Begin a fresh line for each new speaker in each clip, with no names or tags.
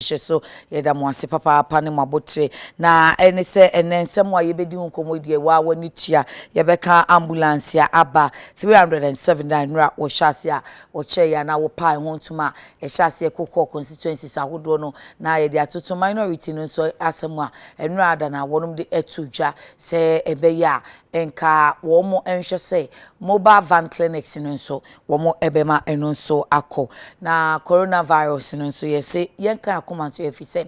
hye so ye da mo ase papa papa ne mabotre na ene se enensem wa ye bedi nkomodie wa wani tua ye beka ambulance ya aba 379 ra wo hyase a wo che ya na wo pai ho ntuma e hyase kokko constituencies ahodo no na ye de atoto minority no so asem a enra ada na wonum de etudwa se ebe ya enka wo mo enhwe se mobile van clinics no so wo mo ebema eno so akọ na coronavirus no so ye se yenka akoma so ye fi se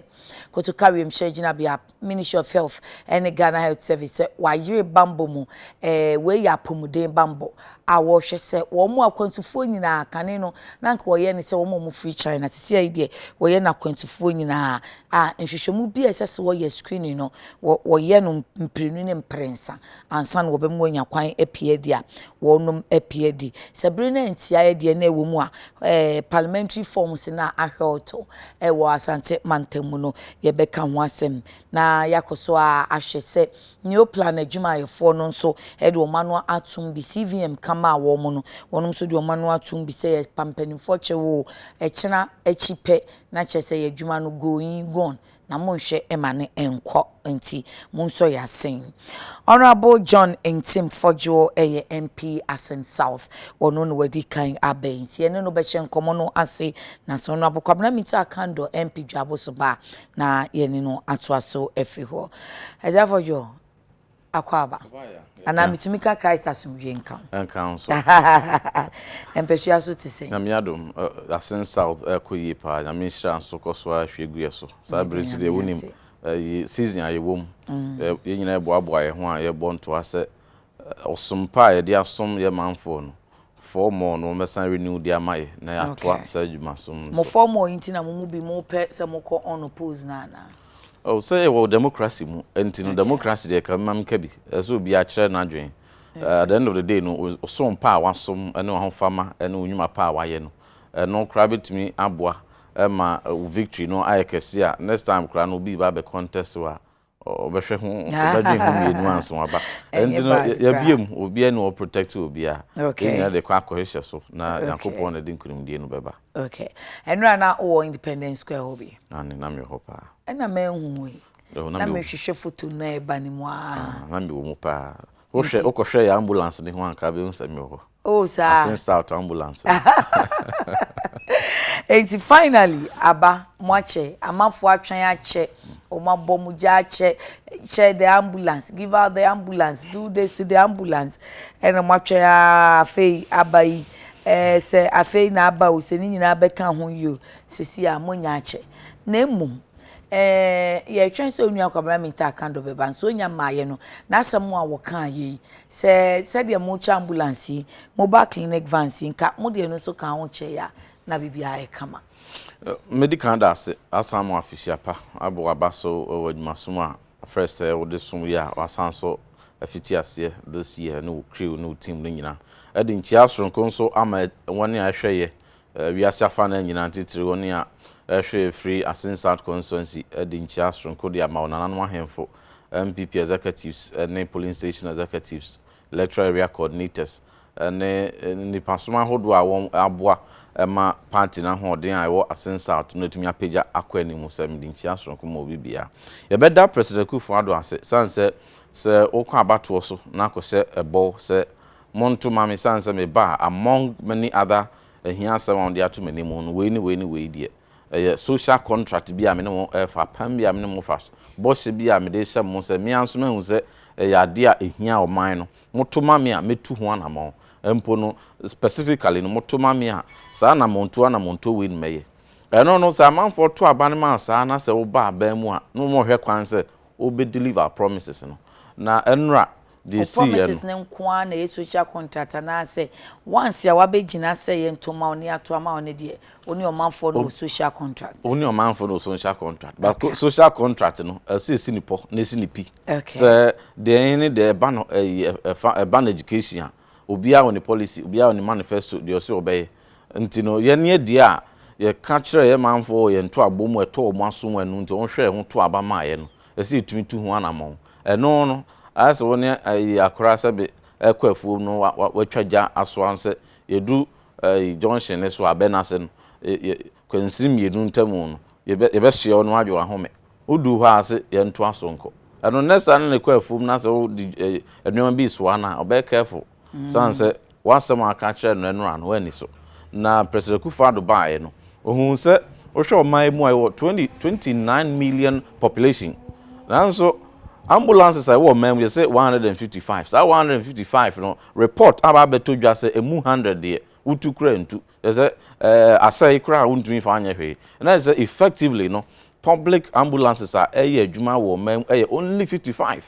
koto carry mshejina bia Ministry of Health and Ghana Health Service wa yire bambo mu we ya pomuden bambo a wo hwe se wo mo akwantufo nyina kane no na nka wo ye ne se wo mo free China tisi ai de wo ye na akwantufo nyina a nhwehwemu bi esese wo ye screening no wo ye no mprenu ne mprensa ansan wo be mo nya kwan apie dia wo nom apie di sebre na ntia ye de na ewo mu a parliamentary forms na ahweoto wo Asante Mantamu no ye beka ho asem na yakoso a ahwese new plan adwuma yefo no nso e de o manu atum bi CVM kama wo mo no wonum so de o manu atum bi se pampanifo chewo echina echipe na chese ye adwuma no going gone na monhwe emane enko nti monso ya sen Honorable John Ntim Fojo MP Asen South wono no wadi kan abai nti ene no be hye nkomo no ase na so no abokwabna mita kando MP dwabo so ba na yene no atoaso efri ho eja Fojo akwaba ana mitumika Christ asumdwe nkan
so
empeshia so tise
na miadom Asen South koyi pa na minhra so koso ahweguye so sabridge de wonim season aye wom ye nyina eboaboa ye ho a ye bonto ase osompa ye de asom ye manfo no for more no mesan renew dia mai na ya toa sa adwuma som
mo for more intina mo mu bi mo pe se mo ko on oppose na
oh say wo democracy mu entino democracy de ka mam ka bi so bi a kire na dwen at the end of the day no osompa wasom ene ho fama ene onwuma pa wa ye no no crabit me aboa ma victory no ayekese a next time kra no bi ba be contest wa obehwe ho obedwe ho mienu anso aba entino ya biem obi na o protect obi a enya de kwa akohye so na yakopon na de nkunimdie no beba
okay enra na o Independence Square hobi
na me hopa
ena menhu we na me hwehwe photo na eba ni mu
na me wo mu pa wo hwe okohwe ya ambulance ni ho anka be nsami ho
oh sa
Asen South ambulance
and finally aba moache amafo atwen ache o mabomu ja che the ambulance give out the ambulance do this to the ambulance and moache afei abai se afei na aba o se ni nyina beka ho yo sesi a monya ache na emum ye twen se onua kwabra minta kando beba so nya maaye no na asem a wo kan ye se de mo cha ambulance mobile clinic vans nka mo de no so kan ho che ya na bibia e kama
medical das asam official pa abo abaso wadwumasom a first wo de som ya wasan so afiti ase this year no crew no team no nyina edi nchia soronko nso ama woni ahweye wiase afa na nyina ntitire woni a ehwe free Asen South constituency edi nchia soronko de ama onanano ahemfo MPP executives and polling station executives electoral area coordinators ne nipasoma hodo a won aboa ma party na hoden a wo Asen South no tumi apagya akwa ni musam di nchia soronko mo bibia ye beda president Kufuor ase sanse se okwa abato so na akose ebo se monto mame sanse me ba among many other here someone dey to many mon we die social contract bi a me no fa pam bi a me no fa boss bi a me dey hye mo se me anso mahu se ya de a ehia oman no moto mame a metu ho anamon empo no specifically no moto mame a sa na monto we meye no sa manfo to abane man sa na se wo ba aban mu a no mo hwe kwan se obe deliver promises no na enra the
promises ne nko na social contract na say once ya wabegina say ye ntoma oni ato ama oni de oni omanfo no social contract
oni omanfo no social contract but social contract no say nipo na sinipi
okay
say the ban education obi a oni policy obi a oni manifesto de o se obey ntino ye ne de a ye ka kire ye manfo ye nto abomu eto o maso anu nti on hwe ho to abama ye no say tumi tu ho anamon no as woni akora sabe ekwafu no watwaja aso anse yedu junction ne so abenase no kwansim yenu ntamu no yebe hye no adwo ahome udu ho ase ye nto asonko eno nesa na lekwa afum na se wo di enwom bi so na obe careful sanse wasem aka kire no eno an wani so na President Akufo-Addo baaye no ohun se wo hwe oman mu ayo 29 million population nanso ambulances I wo man we say 155 so 155 no report aba beto dwa say emu 100 de utu kra ntu say asai kra untumi fa anya hwe na say effectively no public ambulances are adwuma wo man only 55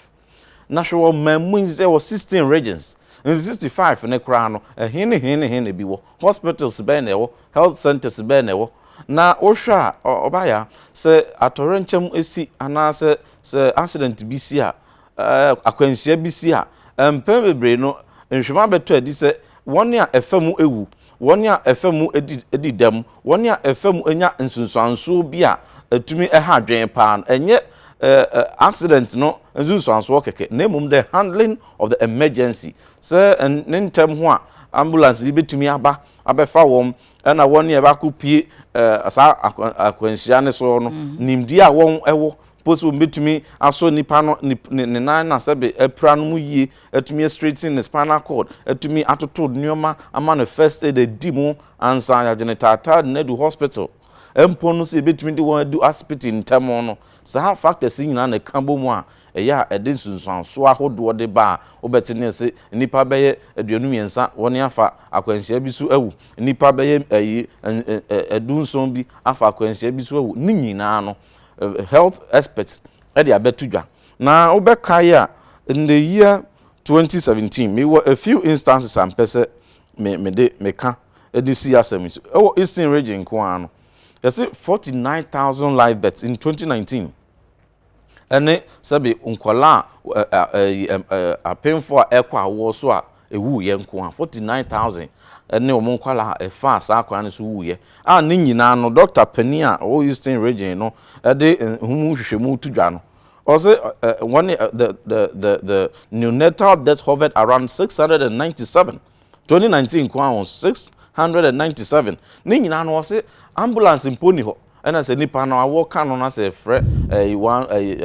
national man means there was 16 regions in 65 ne kra no hene bi wo hospitals be na wo health centers be na wo na ohwa obaya se atorenchem esi anase se accident bi si a akwanhia bi si a empem bebre no nhwema beto adi se won a efamu ewu won a efamu edi dam won a efamu enya nsunsuanso bi a atumi ha adwen pa enye accident no nsunsuanso keke na emum the handling of the emergency se ntem ho a ambulance bi betumi aba abefa wom na won e ba kopie asa akwanhia ne so no nimdi a won ewo possible betumi aso nipa no ne nan na sebe epra no mu yie atumi straighten the spinal cord atumi atoto nneoma ama no first aid edimu ansa ya genetata na du hospital empo no se betumi de won du hospital ntemo no sa factors nyina na kambo mu a eya ede sunsuanso ahodo de ba obeti ne se nipa beye aduanu miensa woni afa akwanhia bi su awu nipa beye edunson bi afa akwanhia bi su awu ni nyina no health experts e dey abetudwa na obeka ya in the year 2017 me were a few instances am pese me ka edisi asem Eastern region ko ano they say 49,000 live births in 2019 ene sabe unkola apemfo ekwa awo so a ewu ye nko a 49,000 ene omonkwala efa asa akwa ne so wuye a ne nyina no Dr. Penia o Eastern region no ede humu hwehwemu tudwa no o say the neonatal deaths hovered around 697 2019 kwa on 697 ne nyina no o say ambulance imponi ho ena se nipa no awo ka no na se frɛ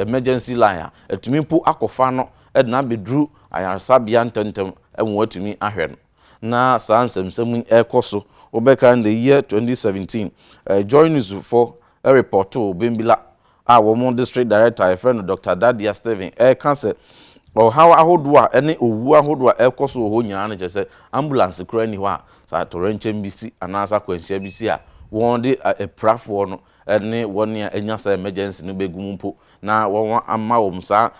emergency line atumi mpo akofa no edna bedru ayasabia ntentem enwo atumi ahwɛ no na sansemsem ekoso obeka in the year 2017 join us for a report to Bimbila our district director friend Dr. Dadia Steven cancer or how ahodoa any owu ahodoa ekoso ho nyina ne se ambulance kura ni ho a sa torenchem bisi anasa kwanhia bisi a won de prafo no ene won ya enyasa emergency no begumpo na won ama wom sa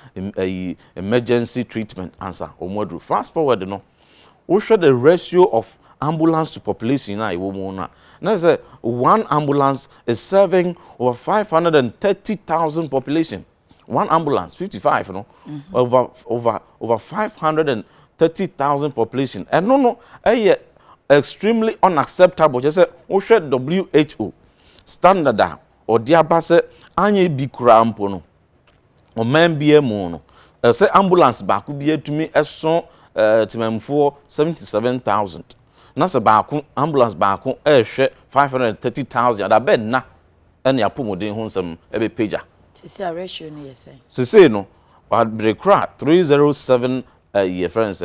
emergency treatment answer omodru fast forward no we show the ratio of ambulance to population na iwo mu na say one ambulance is serving over 530,000 population. One ambulance 55 no over 530,000 population and no extremely unacceptable. Just say we show WHO standard or diabase anye bi kura mpo no o man bia mu no say ambulance ba ku bia tumi eso timamfo 77,000 na se baako ambulance baako ehwe 530,000 ada bed na ene apomodin ho nsem ebe pager
sisi a ratio no yes
sisi no adrekra 307 ye friends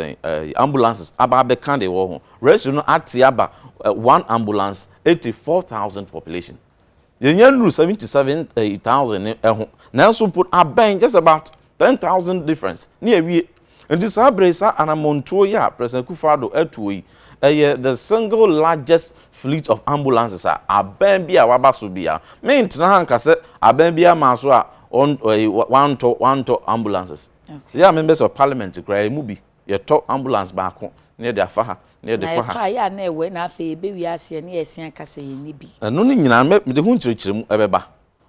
ambulances aba be kan de wo ho ratio no atiaba one ambulance 84,000 population yenya nru 77,000 eho na so put aben just about 10,000 difference ni ewie nti sabresa anamontuo ya President Akufo-Addo atuoi the single largest fleet of ambulances aben bia wabaso bia mean na hanka se aben bia maso a one to ambulances yeah members of parliament cry mu bi ye to ambulance baako ne de afa ne de kwa ha
na ya na ewe na afa ebe wi ase ne yesia kasa ye ni bi
no ni nyina me de hu nkyerkyerem ebeba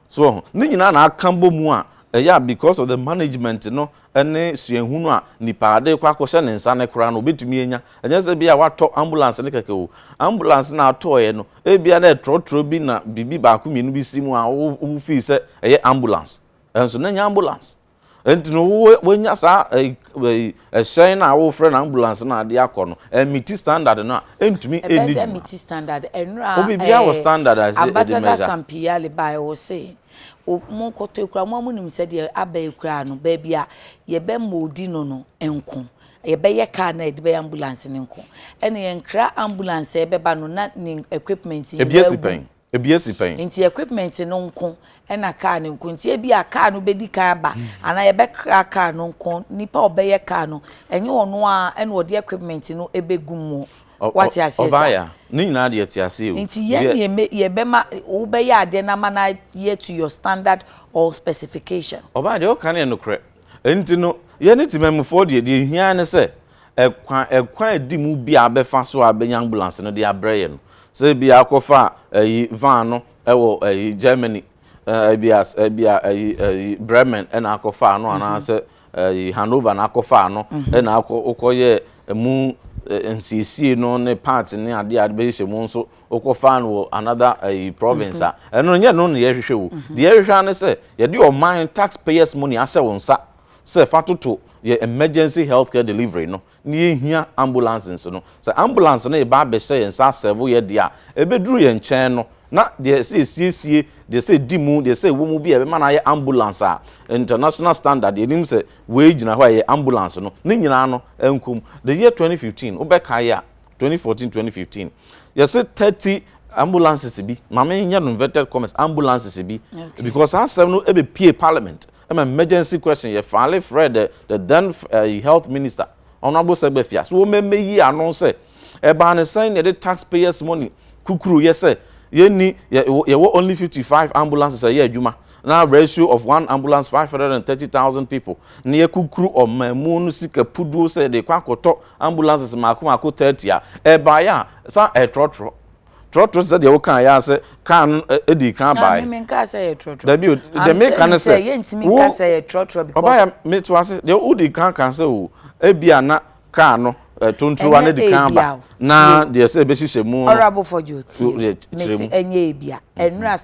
so ni nyina na akambo mu a yeah because of the management no ene suehunu a nipa ade kwa akose ne nsa ne kra no betumi enya enye se bia wato ambulance ne keke o ambulance na ato ye no e bia na trotro bi na bibi ba ku mienu bi simu a wo fi se eye ambulance enso na nya ambulance enti no when nya sa shine na wo friend ambulance na ade akono meet standard no entumi
eni meet standard enra
obi bia wo standard as e
de measure Sampiyale by wo say o mo koto ekura mo nim se de aba ekura no ba bia ye be modi no enko ye be ye car na de be ambulance ne enko ene ye nkra ambulance e be ba no na ni equipment ye
ebiesi pen
nti equipment no nko ena car ne nko nti e bia car no be di kan ba ana ye be kra car no nko nipa obeye car no enye ono a ene odi equipment no ebegum what you say
obaya ni nyina de atiase o
nti ye be ma wo be ya de na mana ye to your standard or specification
obaya de o kan e no kre nti no ye ne timamfo de hia ne se ekwan edi mu bia be fa so abenya ambulance no de abreye no se bia akofa van no ewo Germany bia Bremen na akofa no ana se Hanover na akofa no na akoye mu NCC no ne part ne ade be hye mu nso okofa no another province eno nye no ye hwehwe wo de ye hwehwe ne se ye de o mind taxpayers money ahye wo nsa se fatoto ye emergency healthcare delivery no ni hia ambulance no se ambulance na e ba be hye nsa serve ye de a ebeduru ye nchen no na de se de se dimu de se wo mu bi e be na ye ambulance a international standard ye nim se we gina ho ye ambulance no ni nyina no enkum the year 2015 obeka ya 2014 2015 ye se 30 ambulances bi mama nya no vetted commerce ambulances bi because asem no e be pay parliament an emergency question ye finally Fred the then health minister honorable Sebefia so me yi announce e ba ne sign the taxpayers money kukuru ye say ye ni ye only 55 ambulances a year adwuma now ratio of one ambulance 530,000 people na ye kukuru o mamu no sika pudu say de kwakoto ambulances mako 30 a e ba ya sa e trotro said the kan ya say kan edi kan bai
me nka say e trotro
da bi the make kan say
ye ntimi kan say e trotro because
oba ya me to ase the udi kan say o e bia na kan no tontruwa na di kan ba na de say be hihye mu
honorable for duty me enye bia enra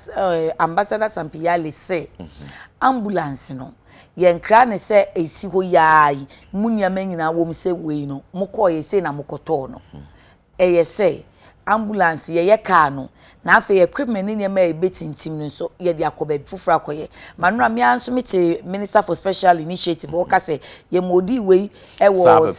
ambassador Sampiyale say ambulance no ye nkra ne say esi ho yayi munyama nyina wo mse wei no mukọ ye say na mukoto no ye say ambulance ye car no na afa equipment ni nyama e betintim no so ye de akoba fufura koye manura me anso mete minister for special initiative o ka say ye modi wei e wo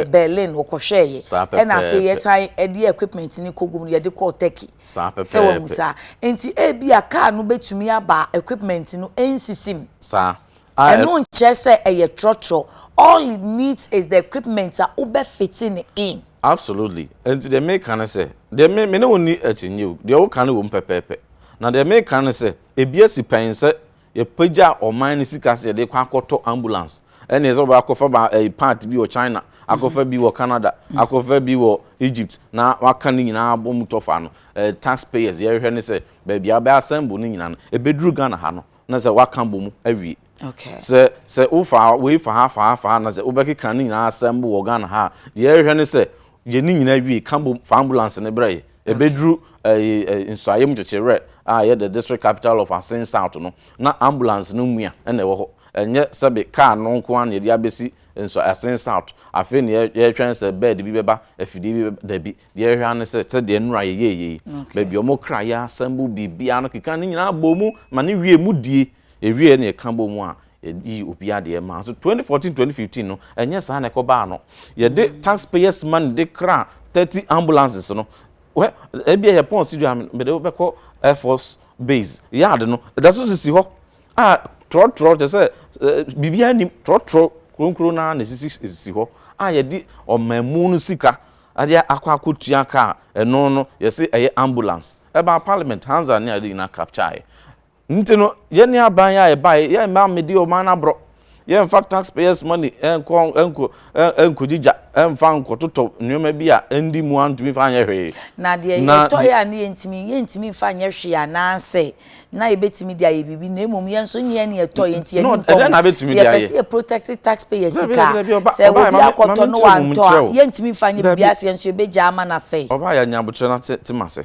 Berlin o kohweye e na afa ye sai e de equipment ni kogum ye de call Turkey se wo musa enti e bia car no betumi aba equipment no ensisim
sa
eno nche say e ye trotro all it needs is the equipment that ube fitting in.
Absolutely. And the make can say, they may no need a new, the old can won't pepe. Now they make can say, a BSc pen say, a pager or mine is cassia, they can't to ambulance. And there's over a part be or China, I could be or Canada, I could be or Egypt. Now, what can in our boom tofano, taxpayers, you say, baby, I'll be assembling a bedroom gun, Hano, not a what can boom every.
Okay.
Say ufa we for half na say ubeki kan nyina assemble organ ha de ehwe ne say ye ni nyina wi cambo ambulance ne brey e bedru insoayem chechere ye the district capital of Asin South no na ambulance no mua na ewo ho enye sebe car no nko an ye de abesi nso Asin South afi ne ye twen say bed bi beba afidi bi da bi de ehwe ne say de nura ye ba bi omo kra ya assemble bibia no kika ni nyina bomu ma ne wie mu die ewie ne kambo mu a yi obia de ma so 2014 2015 no enye sa na ekoba no ye de taxpayers money de kra 30 ambulances no we ebia ye pon sidu am be de obekọ Air Force base yard no da so sisi ho trotro je say bibia ni trotro kronkro na na sisi ho ye di o mamu no sika ade akwakotua ka eno no ye say eye ambulance e ba parliament hands na ade na capture ntino ye ni aban ya e bai ye ma medi o man abro ye in fact taxpayers money enko jija emfa nkototo nyoma bi a endi mu antumi fa anya hwe
na de ye to ya na ye ntimi fa anya hwe ya na anse na ye betimi dia ye bibi na emom ye nso nye na ye to ye nti ye ni
no na betimi dia
ye protected taxpayers ka se wo bi akoto no wan to ye ntimi fa anya bibi ase nso ye beja ama na se
oba ya nyabotre na temase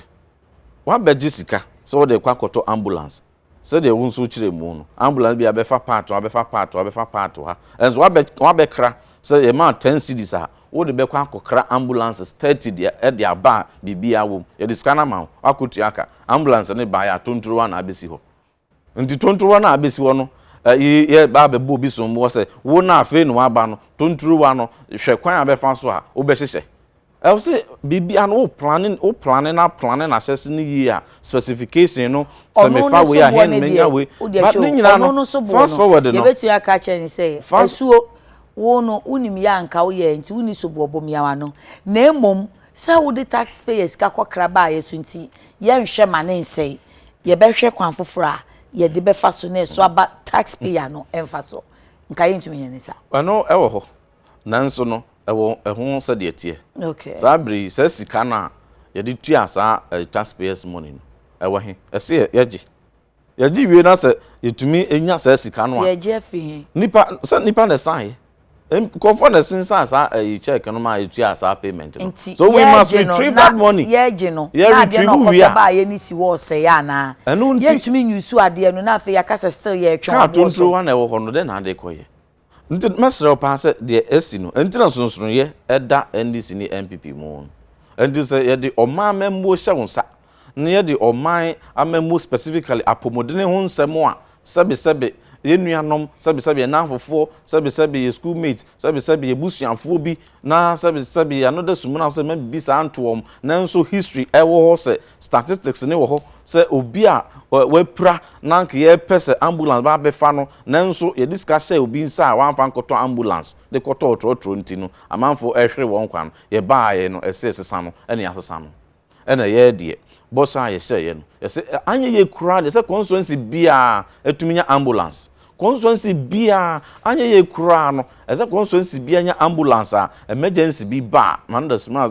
wa beji sika so wo de kwakoto ambulance se de wo nso kire mu no ambulance bi abefa part ha enso wa be kra se e ma 10 cedis ha wo de be kwa akokra ambulances 30 de aba bibia wo ye de scanner ma akotu aka ambulance ne ba ya tontoro na abesi ho nti tontoro na abesi ho no ye ba be bo bi so mo se wo na afi no aba no tontoro wa no hwe kwan abefa so ha wo be hyehye I say bibi an planning na assess ni year specification no so me fa we ahen menya we but nyina no fast forward no
ye betu aka che ni say esuo wo no unim ya anka wo ye nti uni so bobom ya wa no na emom sa wo de taxpayers ka kokra ba yesu nti ye nhwe ma ne nsei ye be hwe kwan fofora ye de be fa so na so aba taxpayer no emfa so nka ye ntumi ye ni sa
ano ewo ho nanso no ehun se de tie
okay
sabri se sika na ye de tua sa taxpayers money no ewo he ese ye wie na se yetumi enya sa sika no a
ye je fi
nipa na sai confirm na sinsa sa check no ma yetua sa payment no
so
we must retrieve that money
ye je no
na
de no ko ba ye ni si wo se ya na ye ntumi nyusu ade no na fe ya kasa still ye twon
ka tonto wa na ewo ho no de na ade koye nti mesro pa se de esi no nti na sonson ye eda NDC ni MPP mu nti se ye de oman membo hye wonsa na ye de oman amemmo specifically apomodene ho nsem a sebe ye nuanom sebe na afofo sebe ye schoolmates sebe ye busuanfo bi na sebe another sumuna so me bi sa antoom na nso history ewo ho se statistics ne wo ho se obi a wepra na nke ye pese ambulance ba befa no na nso ye discuss obi nsa wa amfa nkoto ambulance de koto otrotro nti no amanfo ehwere won kwan ye baaye no esesa no ene asesa no ene ye de bossa ye hye no yese anye ye kura de se constituency bia etuminya ambulance constituency bia anye ye kura no ese constituency bia nya ambulance a emergency bi ba man da suma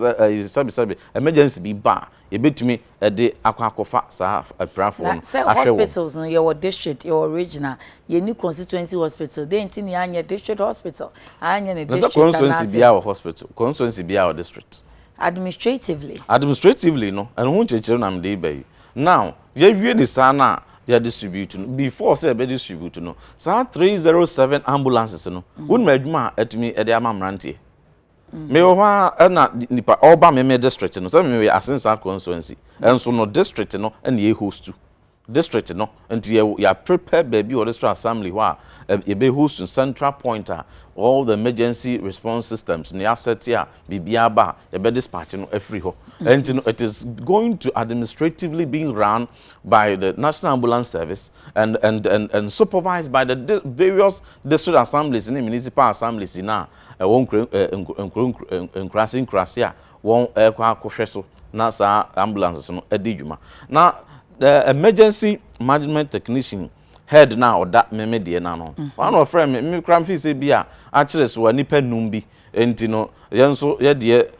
sabi emergency bi ba ye betumi de akwakofa sa aprafo no
hospitals no your district your regional ye ni constituency hospital dey nti ni anye district hospital anye ne district
constituency bia hospital constituency bia district administratively no and who chechere na mde bayi now ye wie ni sana they distribute no before say be distribute no sa 307 ambulances no won ma adwuma atumi e de amamrantie me wo ha na nipa oba me district no say me asensa constituency enso no district no na ye host district no nti ya prepare baby or district assembly wa e be host central point all the emergency response systems ne asset ya bibia ba e be dispatch no free ho and it is going to administratively being run by the National Ambulance Service and supervised by the various district assemblies and municipal assemblies na won krasi won kwa kohwe so na sa ambulances no edidwuma na the emergency management technician head now that meme de na no one of friend me kram fi se bia a kire so wa nipa num bi enti no yenso ye de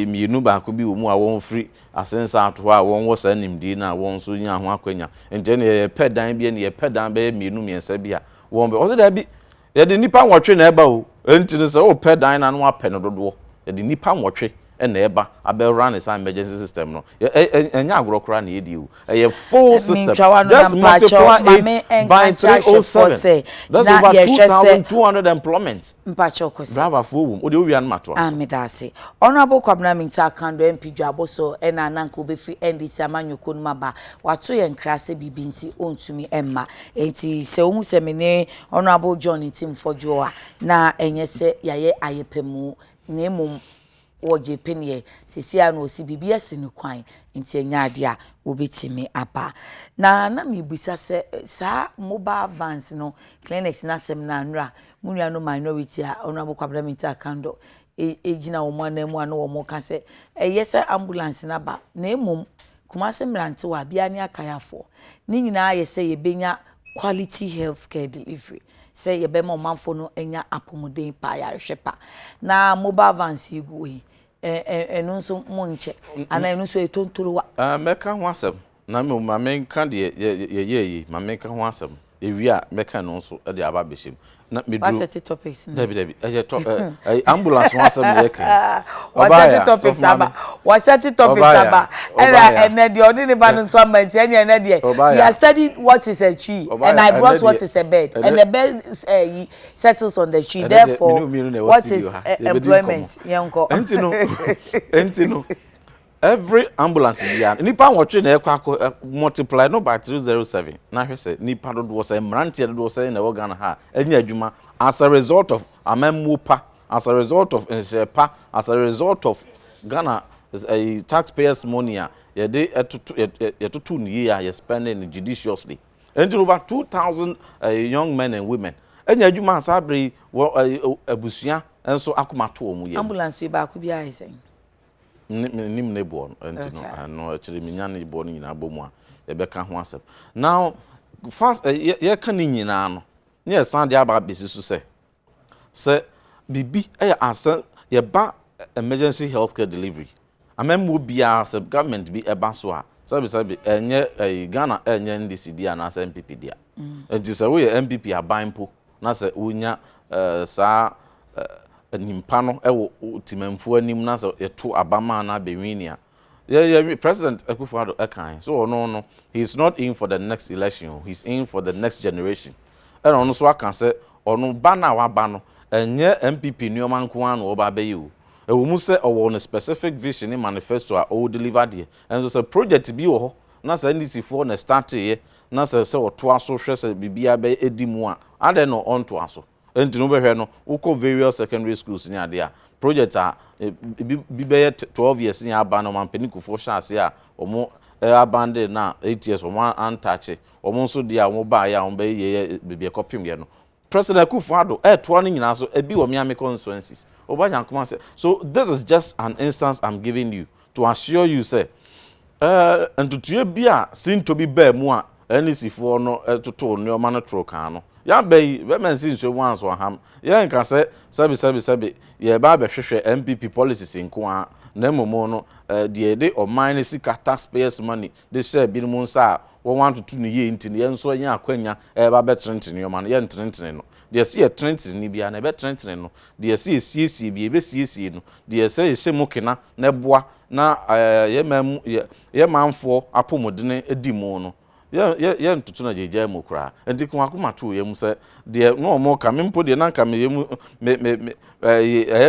mienu ba ko bi wo mu a won free asensa ato a won wo sa nimdi na won so nya ho akwanya enti ne ye pedan bi ne ye pedan be mienu miensa bia won be o se da bi ye de nipa nwotwe na eba o enti no se o pedan na no apɛ no dodo ye de nipa nwotwe ena eba abel run is emergency system no enya agrokra na yedi o a full system just multiply it by 307 that's over 2,200 employment
mpacho kose
brava full o de owian mato
amedase honorable kwabna minta kando MP dwaboso ena nanka obefi NDC amanyoko no maba wato ye nkrase bibinti ontumi emma enti se ohu se mene honorable John Timfodjo a na enye se yaye ayepemu na emum woje penye sisia no osi bibia sinu kwan nti enyaade a obetimi apa na mibisa se sa mobile vans no clinics na sem na nra munua no minority a honorable kwabra minta kando ejina wo mwana mu ano wo mo ka se yese ambulance na ba na emum kumase mrante wa bia ne akayafo ni nyina yese yebenya quality healthcare delivery say ye be mo manfo no enya apomuden pa ya rehwepa na mobile vans iguhi enu nso monche ana enu nso etontoro wa
meka ho asem na me ma menka de ye mamenka ho asem ewia meka no so e de aba behim na medru
what topics
David ambulance one some yeka
what topics aba what topics aba and the ordinary ban so man and you are studied what is a tree and I brought what is a bed and the bed settles on the tree therefore what is employment yanko
entino every ambulance bia nipa wotwe na ekwa multiply no by 307 na hwese nipa do wo say mrantie do say na Ghana ha anya adwuma as a result of amamupa as a result of nshepa as a result of Ghana a taxpayers money ye dey etutu ni ya ye spending judiciously and over 2,000 young men and women anya adwuma asabri abusua enso akomato omu ye
ambulance ba ku bia isen
nim nebo entino no actually minyane bo no nyina bomu a ye beka ho asem now fast ye ka ni nyina no ne san dia ba besi so bibi asa ye ba emergency healthcare delivery amemmo bia se government bi eba so a sabi enye Ghana enye NDCD na asa MPP dia enti se we MPP abanpo na se unya sa nimpa no ewo timamfu anim na so eto abama na bewinia President Akufo-Addo ekan so no he's not in for the next election, he's in for the next generation and ono so aka se ono ba na wa ba no enye MPP nuoma nko an wo ba be you ewo mu se owo no specific vision in manifesto a o deliver there and so project bi wo ho na se NDC for na start ye na se oto aso hwe se bibia be edimu a ade no on to aso enti no behwe no uko various secondary schools ni ade a project a bi be 12 years ni aba no man penikufo shase a omo abandon na 8 years omo antache omo so dia omo ba ya omo be ye bibia kopim ye no President Akufo-Addo to no nyina so ebi wo miame constituencies obanya come say so this is just an instance I'm giving you to assure you say entutue bia sin to be ba mu a NC for no toto no ma no tro kan no ya be men sin so once or ham ya nka say sabi ye ba be hwehwe MPP policies nko a na momo no de o mine sika taxpayers money they share bi mu nsa wo want to no ye ntini ye nso anya akwanya ba be trentini yo ma no ye trentini no de se ye trentini ni bia na be trentini no de se sie bi be sie no de se ye mukina na boa na ye manfo apomodene edimu no ye ntutu na jeje mu kra enti ko akoma to ye mu se de no mo ka mempo de na ka me ye mu me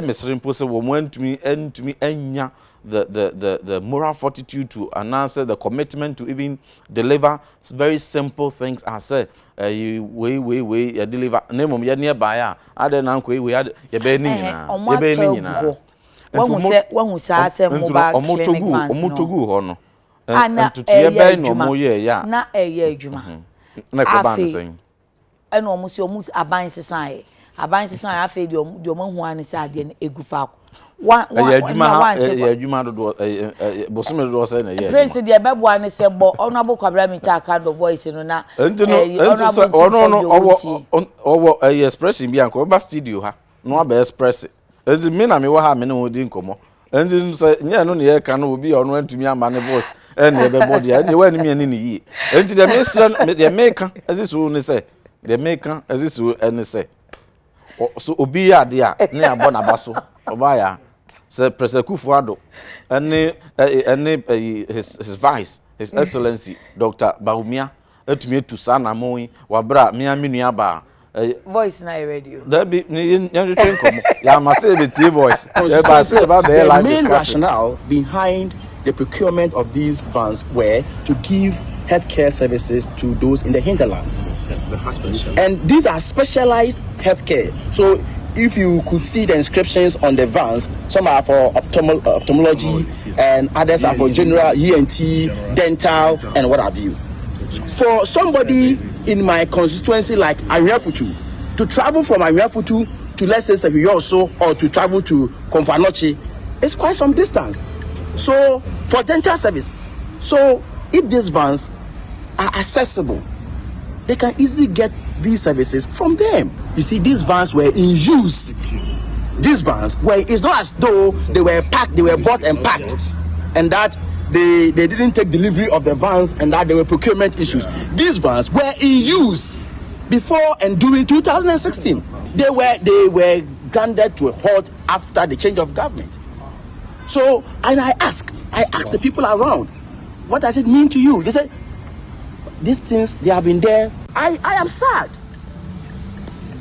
mesrimpo se wo mu antumi anya the moral fortitude to answer the commitment to even deliver very simple things as we deliver name ye nearby a ade na nko we ye be ni nyina
When say say mobile clinic vans
omotogu ho no
antutie
be no mo ye ya
na eye adwuma
na ko ban sen
eno omo si omo aban sesan afe de omo hu an se ade na egufa
adwuma do bosome do say na ye
prince de be bo an se bo honorable Kwabra Mintah kind of voice no na
no expression bi anko ba studio ha no ba express ezi me na me wa ha me no di nkomo ezi so nya no ne ye ka no obi ono antumi ama ne boss e na be body e wa ni me ni yi enti de me sira de me ka ezi so ne say de me ka ezi so ene say so obi ya de a ne abo na baso oba ya say President Akufo-Addo ene his vice his excellency Dr. Bawumia etumi etusa na moi wa bra me amenu aba
voice na radio
that be you think come ya ma say the voice
the main rationale behind the procurement of these vans were to give healthcare services to those in the hinterlands, and these are specialized healthcare. So if you could see the inscriptions on the vans, some are for ophthalmology and others are for general ENT, dental and what have you. For somebody in my constituency like Anyafutu to travel from Anyafutu to, let's say, Seviyoso, or to travel to Komfanochi, it's quite some distance. So for dental service, so if these vans are accessible, they can easily get these services from them. You see, these vans were in use. These vans were, it's not as though they were packed, they were bought and packed, and that they didn't take delivery of the vans and that there were procurement issues. These vans were in use. before and during 2016. They were granted to a halt after the change of government. So, and I asked the people around, what does it mean to you? They said, these things, they have been there. I am sad.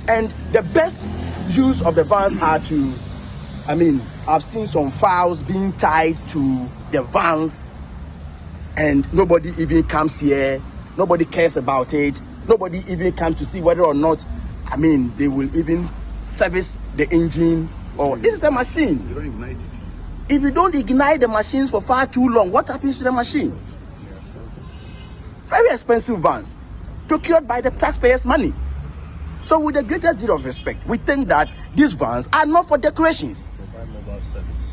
And the best use of the vans are to, I've seen some files being tied to the vans and nobody even comes here. Nobody cares about it. Nobody even comes to see whether or not, they will even service the engine. Or this is a machine.
You don't ignite it.
If you don't ignite the machines for far too long, what happens to the machine? Very expensive vans, procured by the taxpayers' money. So with the greatest deal of respect, we think that these vans are not for decorations.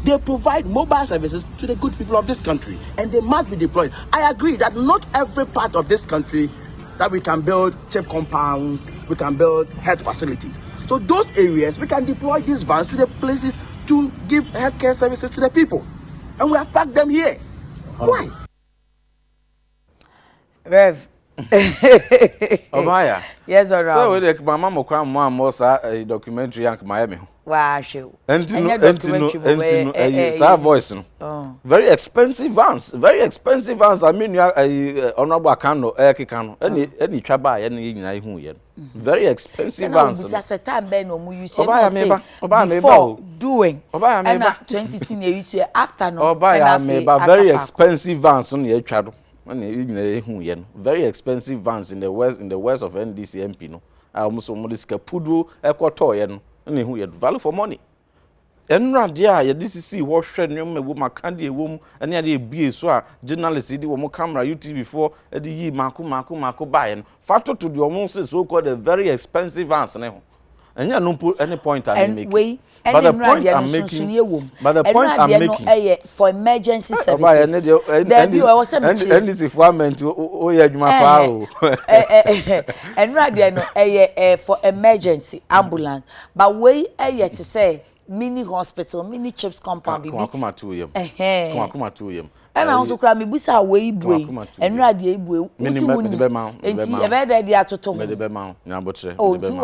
They provide mobile services to the good people of this country, and they must be deployed. I agree that not every part of this country that we can build cheap compounds, we can build health facilities. So those areas, we can deploy these vans to the places to give healthcare services to the people. And we have packed them here. Why?
Rev.
Obaya.
Yes, or
so we the mama mo kwa mo amosa documentary yank Miami.
Wow, show.
Entino, sa voice no. Oh. Very expensive vans. Very expensive vans. I mean, honorable Akano, Ekikano, any traba, any hu yen. Very expensive vans.
Before doing.
Obaya
2016 you say after no.
Obaya meba very expensive vans on the chado. Very expensive vans in the west of NDC MP no. I almost this pudu ekwoto value for money. Enra dia ye DCC wo hwe nwom ewo makande ewom ene ade ebie so a journalist di wo mo camera YouTube for ade yi mako buy no factor to the almost so called the very expensive vans ne ho. Enya no any point I make.
But the point I'm making for emergency services.
And this is one meant to
for emergency ambulance. But we to say mini hospital, mini chips compound.
Come to him.
And I also cry me busa we boy. And radio boy. Oh, 2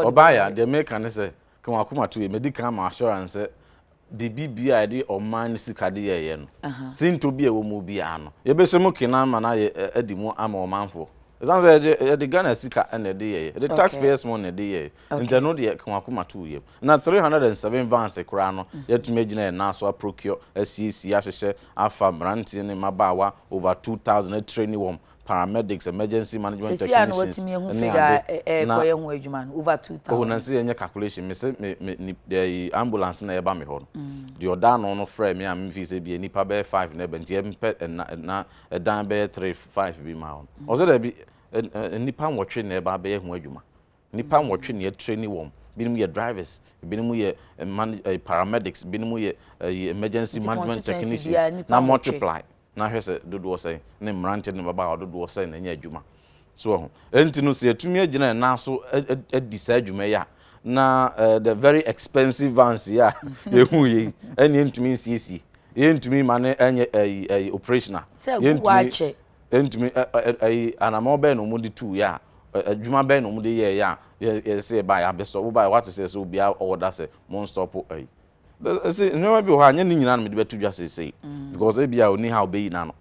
Obaya, they make an say. Come to a medical assurance. The BBI or mine sikade ye no. Seem to be a womubiano. Yebesemo kina mana edimo amo manfo. Zanze the Ghana sika and the day. The taxpayers money day. And no de come to ye. Na 307 vans a crown, yet to imagine na so procure SCC ashe afa branti ne mabawa over 2000 training one. Paramedics, emergency management technicians.
Over 2,000.
Oh, Nancy, any calculation, the ambulance na eba me hon. The order no frame me am visa be any pa 5 nebe pet and na a dan be 3-5 be my own. Also there be nipa watching neba be hu adwuma. Nipa watching ye training one. Binimu ye drivers, binimu ye paramedics, binimu ye emergency management technicians. Na multiply. Na hwese dodo say ne mrante ne baba dodo say na nya adwuma so enti no se atumi agina na so adisa adwuma ya na the very expensive vans ya ehu ye eni entumi nsiesie ye entumi mane enye operational ye entumi anamo be no mu di tu ya adwuma be no mu de ye ya ye say ba ya be so wo ba what say so obi order say mon stop see, no be why any nyina me de betu dwa say because e bia oni how be na no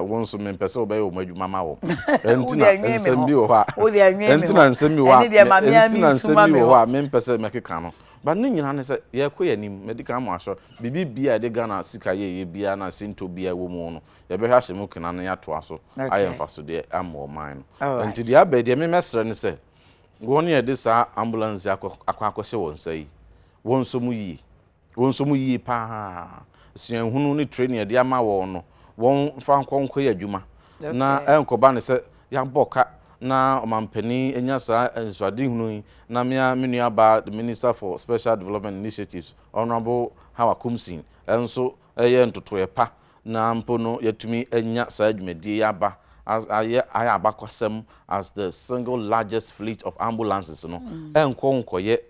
won so me pese obey o madwuma ma wo entina nsem bi wo ha entina nsem bi wo entina nsem bi wo ha me pese me keka no but ni nyina ne say ye ko yanim medical mo aso bibi bia de Ghana sika ye bia na sinto bia wo mu no ye be hwa hye mu kena na ya to aso ayemfa so de amo man no enti dia be de me mesre ne say won ye de sa ambulance akwa won say won so mu yi wonso mu yi pa suahunu ni training de ama wo no won fa nkonko ya adwuma na enkoba ne se ya boka na omampani enya sa enswade hunu na menua ba the Minister for Special Development Initiatives Honorable Hawa Kumsin enso eye ntoto ye pa na mpono yatumi enya sa adwumadi ya ba as aya abakwasem as the single largest fleet of ambulances no enkonko ye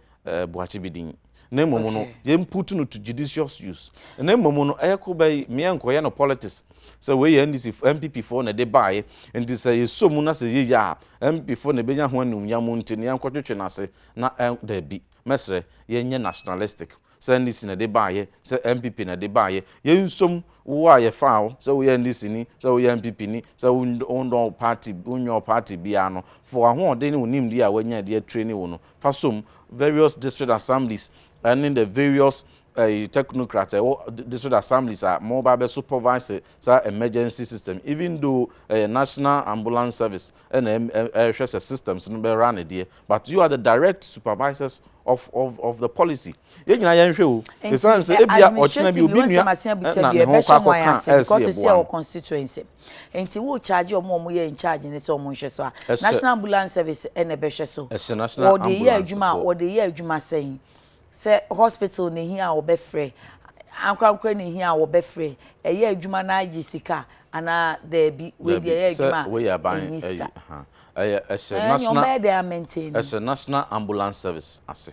Buachi bidin na mmom no yem put no to judicious use na mmom no ayeko bay me enkoye no politics so we NDC MPP for na de bae nti say yesomu na say ye ya MPP for na benya ho anum ya mu nti ne yankotwetwe na se na da bi mesre ye nationalistic say NDC na de bae say MPP na de bae ye nsom wo a ye faawo say we NDC ni say we MPP ni say we party unyo party bia no for ho de ne unim di a wanya de training wo no fasom various district assemblies and in the various technocrats district assemblies are mobile supervise emergency system even though national ambulance service and systems no be run there but you are the direct supervisors of the policy ye nyina yan hwe o the sense e bia ochina bi obi nua na ne ho kwa
because it's your constituency enti wo charge omo ye in charge ne so omo hwe so national ambulance service and e be hwe so
national
o de ye adwuma sen say hospital ne hia obefre ankwankwa ne hia obefre eye adwuma na agisika ana there be we dey eye adwuma
we ya ban national ambulance service ase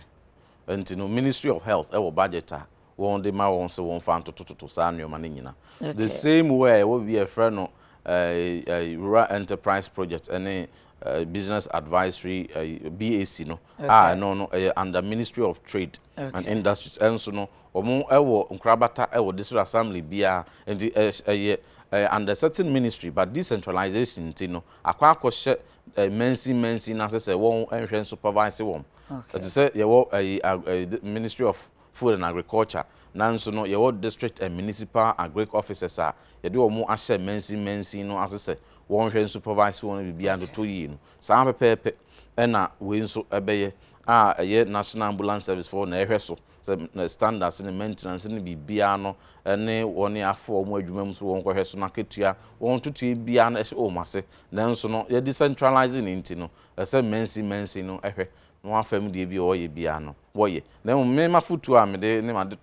enti no Ministry of Health e budget a won de ma won se won fa to sa anwoma ne nyina the same way we be a friend no rural enterprise project any business advisory BAC no no under Ministry of Trade and Industries and so no omo ewo nkrabata ewo district assembly bia and under certain ministry but decentralization you know akwa mensi na say won enhwe supervise won that say Ministry of Food and Agriculture nanso no ye district and municipal agric officers are ye do omo ahye mensi no asese won hwe supervise won bibia ndo to yi no saa pepepe na we nso ebeye ye national ambulance service for na ehwe so standards and maintenance ni bibia no ne woni afọ omo adwuma mu so won kwohwe so na ketua won tutu bia na ehwe o mase nanso no ye decentralizing into no ese mensi no ehwe no afam de bi o ye bia no woye na me mafutu a me de ne ma de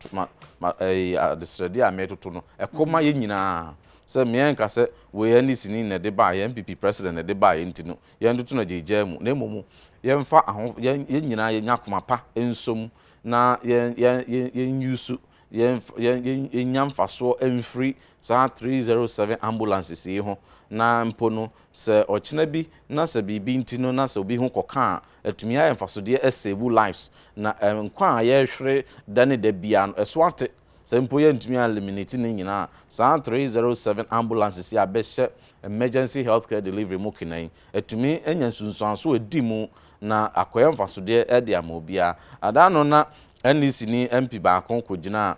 adesrede a me toto no ekoma ye nyina se me enka se we NDC ni na de ba ye MPP president na de ba ye ntino ye ntutu na jeje mu na momu ye mfa ye nyina ye nyakoma pa ensom na ye nyusu ye nyamfaso emfree sa 307 ambulances yi ho na mpono se ochina bi na se bibi ntino na se obi ho koka atumi ya mfaso de save lives na nkwa ye hwere dane da bia no eswate se mpo ye ntumi eliminate ni nyina sa 307 ambulances ya behye emergency healthcare delivery mu kinan atumi enya sunsuanso edi mu na akoye mfaso de ede amobia adano na NDC ni MP ba kon kogina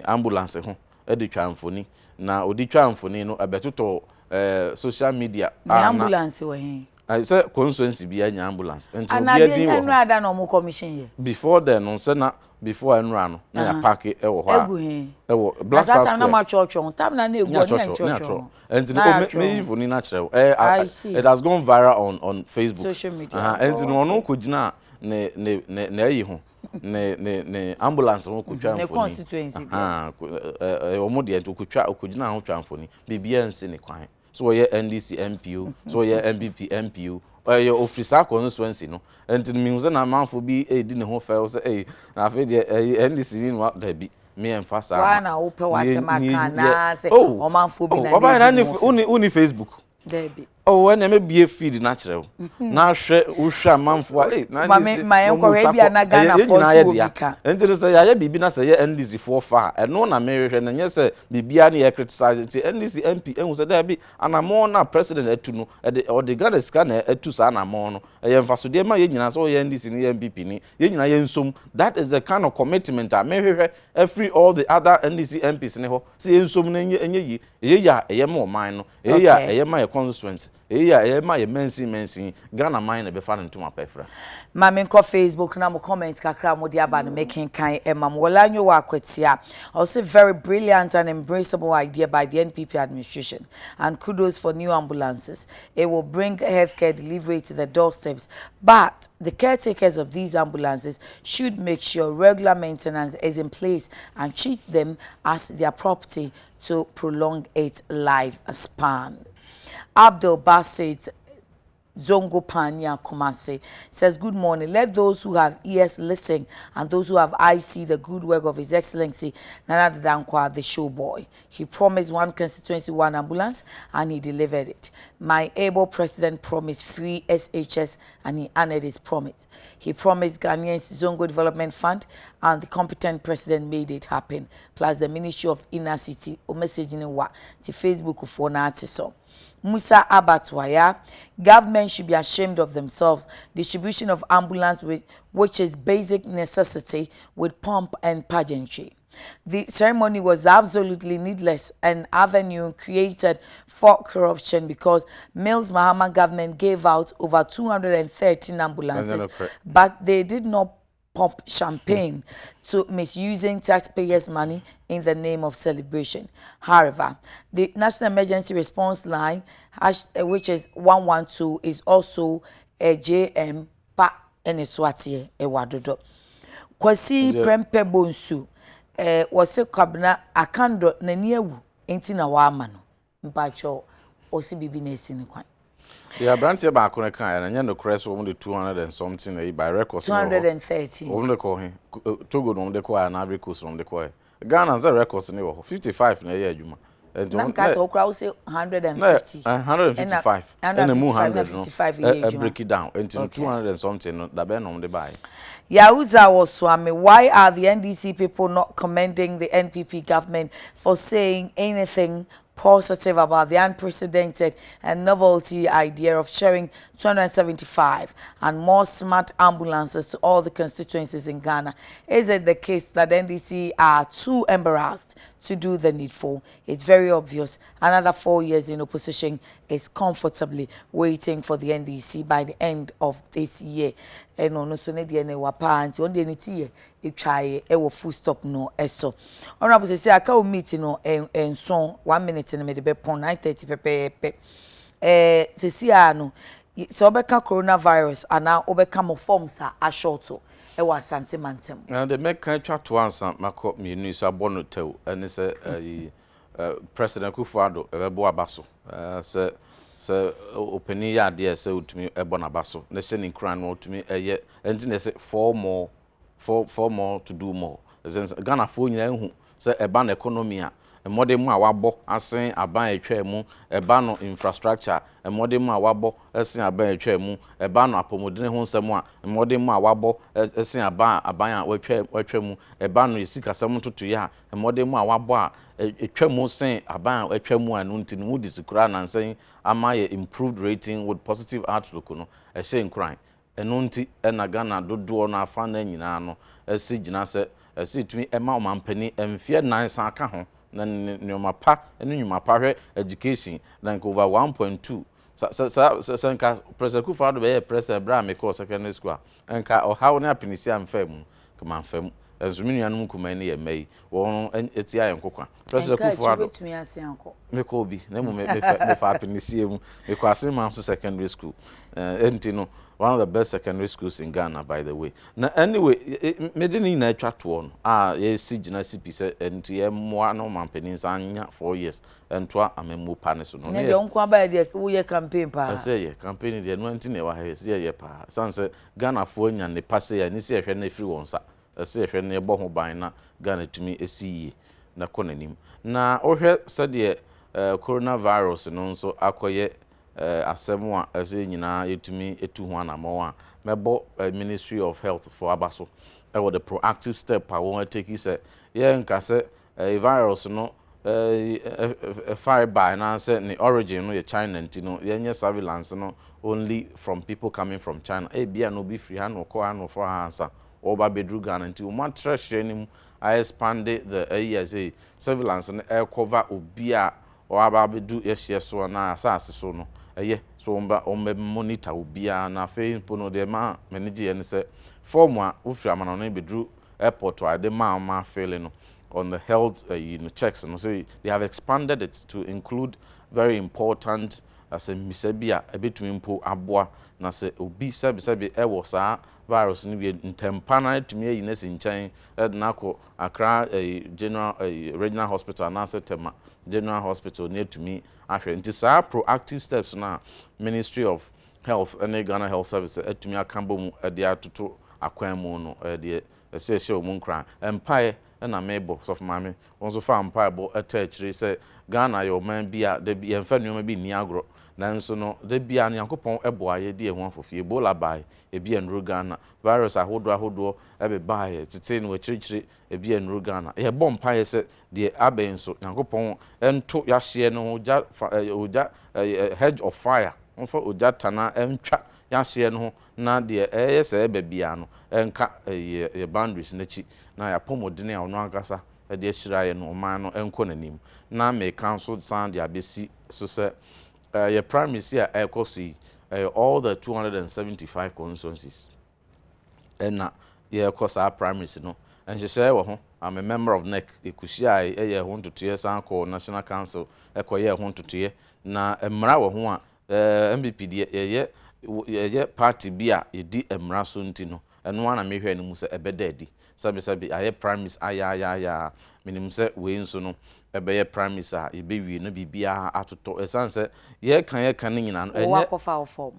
ambulance ho edi twamfoni na odi twamfoni no abetoto social media
ambulance we hin
I say constituency bi anya ambulance enti
obi edi wo enra da no mo commission ye
before then no say na before enra no na ya park e wo ho
egu hin
e wo Black Stars
na ma chocho tam na egu na chocho
enti me ifoni na kire it has gone viral on Facebook
social media
enti no no kogina ne ayi ho ne ambulance ho kotwa mfoni
constituency
omo de enti kotwa okogina ho twa mfoni bibia nsi ne kwan so ye NDC MPU so ye MPP MPU ye officer constituency no enti mi huza na manfo bi edi ne ho fa so na afi de NDC ni no da bi me emfasa
wa na wo pe wa se maka na se o manfo bi na
oba na uni Facebook
Debbie.
Oh, when I be a feed natural. Now, Usha Manfo,
my uncle Rabia Nagana for Yaka.
And to say, I be been as a NDC for far, and no American, and yes, Bibiani criticizing the NDC MP, and was a Debbie, and I'm more now president to know, or the God scanner at Tusana Mono, I am for Sudema Yen, so NDC and MPP, Yen Sum. That is the kind of commitment I may every all the other NDC MPs in the whole. See, so many, and ye, more mine, my constituency. My mensi Ghana mine be fan to my pefra.
Mami ko Facebook na mo comment kakra mo dia ba no making kan emam wolanyo wa kwetia. Also very brilliant and embraceable idea by the NPP administration and kudos for new ambulances. It will bring healthcare delivery to the doorsteps, but the caretakers of these ambulances should make sure regular maintenance is in place and treat them as their property to prolong its life span. Abdul Basit Zongo Panya Kumase says, good morning. Let those who have ears listen and those who have eyes see the good work of His Excellency Nana Dankwa, the show boy. He promised one constituency, one ambulance, and he delivered it. My able president promised free SHS, and he honored his promise. He promised Ghanaians Zongo Development Fund, and the competent president made it happen. Plus the Ministry of Inner City, o message in wa to Facebook for so. Musa Abatwaya, government should be ashamed of themselves. Distribution of ambulance, which is basic necessity, with pomp and pageantry. The ceremony was absolutely needless and avenue created for corruption because Mills Mahama government gave out over 213 ambulances, but they did not pump champagne to misusing taxpayers' money in the name of celebration. However, the National Emergency Response Line, which is 112, is also a JM pa eneswati ewadodo. Kwasi prempe bonsu wase kwabna akando na niewu enti na waama no mpacho osi bibi na esi ni kwan.
Yeah, branch ba ko kan na nya no crest wo de 200 and something by records
230
wo de ko he Togo no de ko na Ivory Coast no de ko Ghana za records ni wo 55 na ye adwuma
Nanka so crowd say 150
155 and mu 100 break it down into 200 and something no da be no de buy.
Yahuza was Swami, why are the NDC people not commending the NPP government for saying anything positive about the unprecedented and novelty idea of sharing 275 and more smart ambulances to all the constituencies in Ghana? Is it the case that NDC are too embarrassed to do the needful? It's very obvious. Another 4 years in opposition is comfortably waiting for the NDC by the end of this year. And no so ne de ne wapa anti on de ne tie e twae e wo full stop no eso. Honorable say aka o meet no enson 1 minute ne me de be pon 9:30 pepepe. Sesia no so obeka coronavirus ana obeka mo forms a shorto e wa Asante Mantem.
Na de make kan twa to ansa makọ mienu so abono tew ene se President Kufuado e be bo abaso se openi ya de se utumi ebo na baso na se nkran no utumi eye enti na se four more to do more Ghana fo nyina hu se eba na economy a modern mu awabo asen aban etwa mu eba no infrastructure modern mu awabo asen aban etwa mu eba no apomodene ho nsem a modern mu awabo asen aban a watwa mu eba no esikasem toto ya modern mu awabo a etwa mu sen aban a atwa mu anu ntini mu disikura na nsen ama ye improved rating with positive outlook no ehye nkran eno nti na Ghana dodo no afa na nyina no esi gina se esi tumi ema omampani emfie nan san aka ho na nyoma pa enu nyoma pa hwe education like over 1.2 sa nka President Kufuado be President Bra me ko secondary school nka o hawo na apinisi amfam kama amfam azumi nuanum kuma ne ye mai won eti ayen kokwa President Kufuado
betumi ase anko
me ko bi na mu me fa apinisi mu me ko asema so secondary school enti no one of the best secondary schools in Ghana, by the way. Now, anyway, me didn't na twa to on. Ye si gina CP se enti e mo no mampeni anya 4 years. Entwa amemu pane so no.
Ne de onko aba de wo ye campaign pa.
Say ye campaign de no enti ne wa he se ye pa. Sanse Ghana fo nya ne passe ya ni se hwe na free won sa. Se hwe na ebo ho ban na Ghana tumi esiye na konanim. Na ohwe se de coronavirus no nso akoye asemu a ase nyina yetumi etu ho anamo a mebo Ministry of Health for abaso e wo the proactive step a won take say ye nka se virus no fire by na say the origin no ye China ntino ye nye surveillance no only from people coming from China bia no be free han ko han for hansa oba bedru Ghana nti mo treasure nim I expanded the surveillance and air cover obia or aba bedu ye so na asase so no so ombe monitor obia na fe no de ma manage en se form a ofri amana no bedru airport or de ma failing no on the health checks and so they have expanded it to include very important as a misebia a bit mpo aboa na se obi sebi e wo saa virus ni bi ntempana tumi yinesi nchen na ko Accra general regional hospital na se tema general hospital ne tumi ahwe nti saa proactive steps na Ministry of health and Ghana Health Service etumi akambo mu de atoto akwan mu no de ese mu nkran empire na mebo so for mame won so fa empire bo etachire se Ghana yo man bia de bi emfa nneoma bi ni agro nanso no de bia no Yankopon ebo aye de ho afofie Ebola bai e bia nru Ghana virus ahodo ebe bai tete no chirichiri e bia nru Ghana ye bo empire se de aben so Yankopon ento yahye no oja hedge of fire onfa oja tana entwa yahye no na de se ebe bia no enka ye boundaries nachi na ya pomodene a ono ankasa de ashiraye no man no enko nanim na me council sound ya besi so say your primacy here ekosi all the 275 constituencies and na your course our primaries no and she say wo ho I'm a member of NEC ekushia ye ho ntotoye sanko national council ekoye ho ntotoye na emra wo ho a MPP de ye party bia yedi emra so ntino eno ana mehwe no mu se ebeda adi sabi aye primaries aya minim se we nso no ebeye primaries a ebewie na bibia atoto esanse ye kan nyina no
enye wakofa form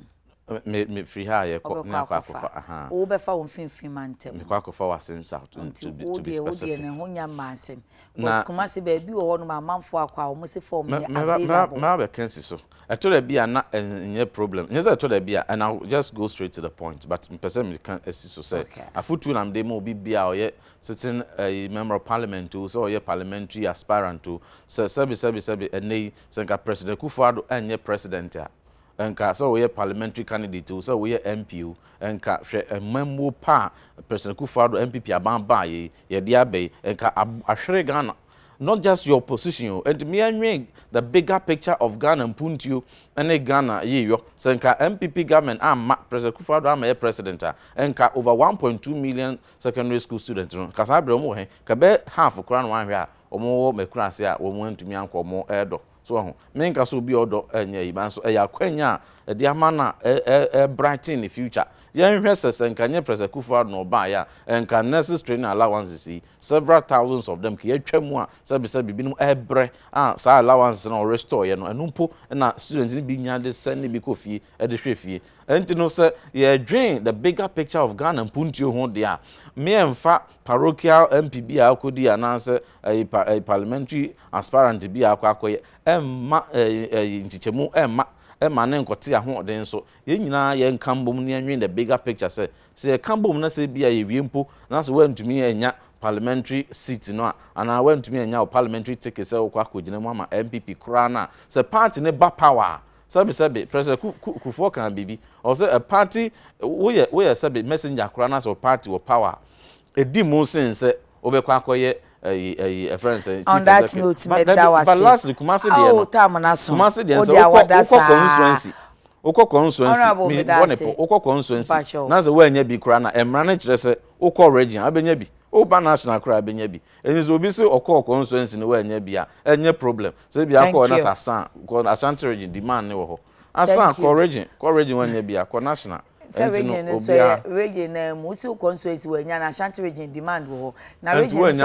me free ha ye ko na kwakofa
aha wo be fa wo mfimfim mantem
me kwakofa wa sense out to be specific
na honya mansem because kuma se ba bi wo ho no manfo akwa wo se form ye available
na be kensi so etoda bia na enye problem nyeza etoda bia and I'll just go straight to the point but person me can esi so say afutu na mde mo bibia o ye sitting a member of parliament to so ye parliamentary aspirant to sabi enei senka president Kufuor enye president a enka so we parliamentary candidate so we MPU enka hwe memmo pa president Kufuor MPP abamba ye de abai enka ahwere Ghana not just your position and me anwe the bigger picture of Ghana mpuntiu ene Ghana yeyo senka MPP government amma president Kufuor amma president enka over 1.2 million secondary school students no kasa abre mo he ka be half kura no ahwe a omo mekura ase a omo ntumi ankomo edo so ho menka so bi odo enya iban so eya kwanya de ama na brighten the future yen hwe senka nye president Kufuor no ba ya enka nurses training allowances several thousands of them ke atwamu a sabi binum ebre sa allowance na restore ye no enumpo na students ni bi nya de send bi kofie de hwefie enti no say ye dream the bigger picture of Ghana mpuntio ho de a me emfa parochial MPB akodi ananse parliamentary aspirant bi akwakoye emma nchichemu emma ne nkote ahoden so ye nyina ye nkambom ne anwen the bigger picture say ye kambom na say bia ye wiempo na so wantumi enya parliamentary seat no ana wantumi enya parliamentary ticket say okwakodina mu ama MPP kura na say party ne ba power sabi president Kufuor kan bibi or say a party we sabi messenger kura na so party with power edi mu sense obekwa akoye a friend say
on that note me that was
but last Kumasi dey no Kumasi dey say ukọ constituency ukọ constituency na ze we anya bi kura na emra na kire se ukọ region abenya bi oba national kura abenya bi enizo obi se ukọ constituency ne we anya bi a enye problem se bi akọ na sasan ko Ashanti region demand ne wo ho asan ko region we anya bi akọ national
region musu constituency we nya na Ashanti region demand wo na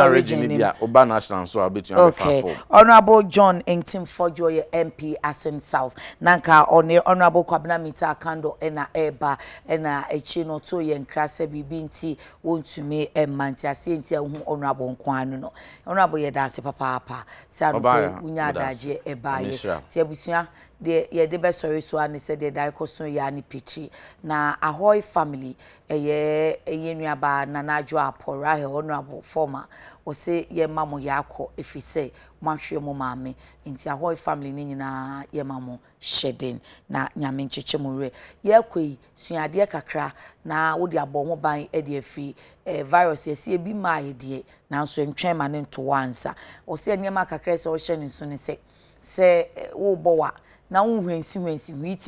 region
bia oba national so abetu am
okay Honorable John Entim Fojo ye MP Asen South nanka Honorable Kwabena Mita Kando ena eba ena echi no to ye nkrase bibi nti wontumi emanti ase nti hu Honorable Nkwanu no Honorable ye dase papa sa no unya daje eba ye ti abusua de be sorry so ani said the daikoso ya ni pichi na Ahoy family eye nuaba na najo apora he Honorable former o se ye mamo yakọ efise mahwe mo maame nti Ahoy family ni nyina ye mamo shedin na nyame nchechemure ye kwei suade kakra na wodi abọ ho ban e de afi virus ye bi ma ye de na so ntwen ma ne nto wansa o se niam kakra se o hye ne so ne se wo bowa na unhwensi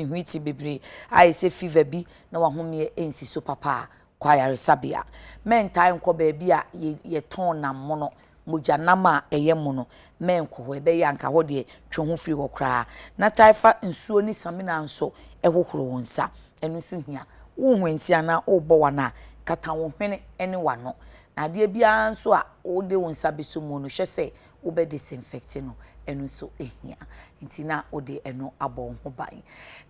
hwiti bebre ai se fever bi na wahomie ensi so papa kwayare sabia mentai nko ba bia ye ton na mono mujanama eyemu menko ho ebe yanka ho de twho firi wo kra na taifa nsuo ni samina nso ehohoro wonsa enu so hia unhwensi ana obowa na kata wo hwene ene wano na de bia nso a ode wonsa beso mu no hwese wo be disinfect no eno so ehia nti na ode eno abon ho ban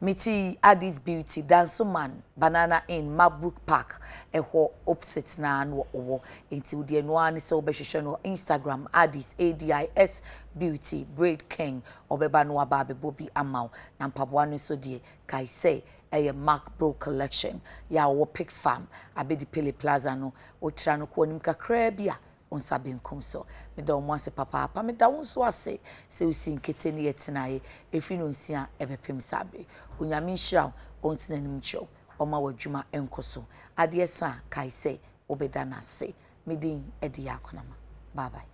miti Addis Beauty Dansoman Banana Inn Mabrook Park eho opposite na no owo nti ode eno ani se obehwehwe no Instagram Addis ADIS Beauty Braid King obeba no aba bebobi amaw na mpaboa no so de kai say a Mark Bro collection ya wo pick farm abedi Pele Plaza no otra no ko nim kakra bia onsa benkum so me da omo ase papa me da wonso ase se usi nkete ne yetenae efi no nsia ebepem sabe onyame nhira ontina nim cho oma wadwuma enkoso ade esa kai say obeda na se medin edi akonama bye bye.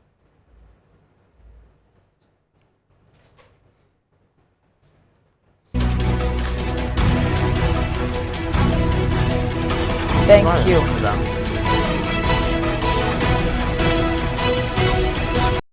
Thank you.